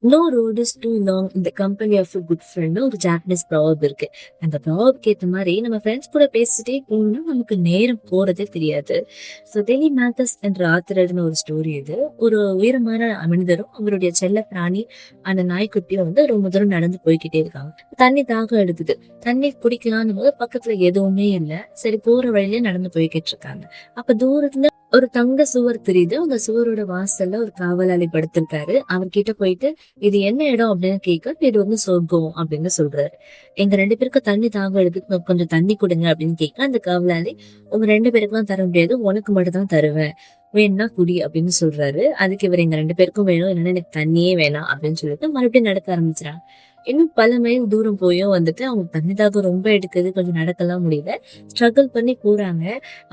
No road is too long in the company of good friend ஒரு Japanese proverb இருக்கு. அந்த ப்ராவர்ப்க்கு ஏற்ற மாதிரி நம்ம ஃப்ரெண்ட்ஸ் கூட பேசிட்டே போகணும்னா நமக்கு நேரம் போறதே தெரியாது. ஸோ டெய்லி மேத்தர்ஸ் என்ற ஆத்தர் எழுதின ஒரு ஸ்டோரி இது. ஒரு உயரமான மனிதரும் அவருடைய செல்ல பிராணி அந்த நாய்க்குட்டியும் வந்து ரொம்ப தூரம் நடந்து போய்கிட்டே இருக்காங்க. தண்ணி தாகம் எடுக்குது. தண்ணி குடிக்கலாம்னு போது பக்கத்துல எதுவுமே இல்லை. சரி, போற வழியிலே நடந்து போய்கிட்டு இருக்காங்க. அப்ப தூரத்துல ஒரு தங்க சுவர் தெரியுது. அந்த சுவரோட வாசல்ல ஒரு காவலாளி படுத்திருக்காரு. அவர்கிட்ட போயிட்டு இது என்ன இடம் அப்படின்னு கேட்க, இது வந்து சொர்க்கம் அப்படின்னு சொல்றாரு. எங்க 2 பேருக்கும் தண்ணி தாகம் எடுத்து கொஞ்சம் தண்ணி கொடுங்க அப்படின்னு கேட்க, அந்த காவலாளி உங்க 2 பேருக்குலாம் தர முடியாது, உனக்கு மட்டும் தான் தருவேன், வேணும்னா குடி அப்படின்னு சொல்றாரு. அதுக்கு இவர் எங்க 2 பேருக்கும் வேணும், இல்லைன்னா எனக்கு தண்ணியே வேணாம் அப்படின்னு சொல்லிட்டு மறுபடியும் நடக்க ஆரம்பிச்சாங்க. இன்னும் பல மைல் தூரம் போயும் வந்துட்டு அவங்க தண்ணி தாகம் ரொம்ப எடுக்குது, கொஞ்சம் நடக்கலாம் முடியல, ஸ்ட்ரகிள் பண்ணி போறாங்க.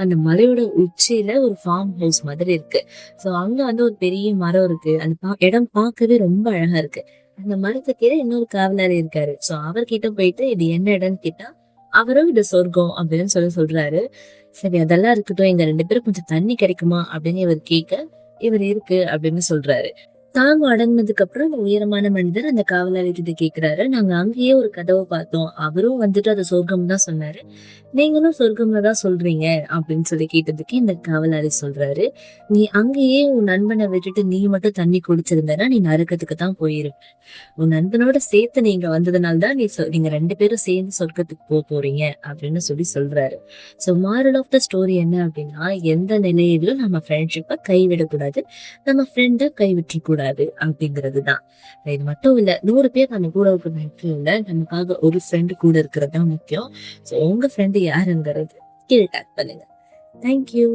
அந்த மலையோட உச்சியில ஒரு ஃபார்ம் ஹவுஸ் மாதிரி இருக்கு. சோ அங்க வந்து ஒரு பெரிய மரம் இருக்கு. அந்த இடம் பார்க்கவே ரொம்ப அழகா இருக்கு. அந்த மரத்துக்கு கீழே இன்னொரு காவலாளி இருக்காரு. சோ அவர்கிட்ட போயிட்டு இது என்ன இடம்னு கேட்டா, அவரும் இது சொர்க்கம் அப்படின்னு சொல்றாரு. சரி, அதெல்லாம் இருக்கட்டும், எங்க 2 பேரும் கொஞ்சம் தண்ணி கிடைக்குமா அப்படின்னு இவர் கேட்க, இவர் இருக்கு அப்படின்னு சொல்றாரு. தாகம் அடங்கினதுக்கு அப்புறம் அந்த உயரமான மனிதர் அந்த காவலாளி கிட்ட கேக்குறாரு, நாங்க அங்கேயே ஒரு கதவை பார்த்தோம், அவரும் வந்துட்டு அது சொர்க்கம் தான் சொன்னாரு, நீங்களும் சொர்க்கம்ல தான் சொல்றீங்க அப்படின்னு கேட்டதுக்கு இந்த காவலாளி சொல்றாரு, நீ அங்கேயே உன் நண்பனை விட்டுட்டு நீ மட்டும் தண்ணி குடிச்சிருந்தனா நீ நரக்கத்துக்கு தான் போயிருப்ப. உன் நண்பனோட சேர்த்து நீங்க வந்ததுனால தான் நீங்க 2 பேரும் சேர்ந்து சொர்க்கத்துக்கு போறீங்க அப்படின்னு சொல்றாரு. So moral of the story என்ன அப்படின்னா, எந்த நிலையிலும் நம்ம ஃப்ரெண்ட்ஷிப்பை கைவிடக்கூடாது, நம்ம ஃப்ரெண்டை கைவிட்டு கூடாது அப்படிங்கிறதுதான். இது மட்டும் இல்ல, 100 பேர் நம்ம கூட இருக்கிற முக்கியம் இல்ல, நமக்காக ஒரு ஃப்ரெண்டு கூட இருக்கிறது தான் முக்கியம். சோ உங்க ஃப்ரெண்டு யாருங்கிறது கீழே டேக் பண்ணுங்க. தேங்க்யூ.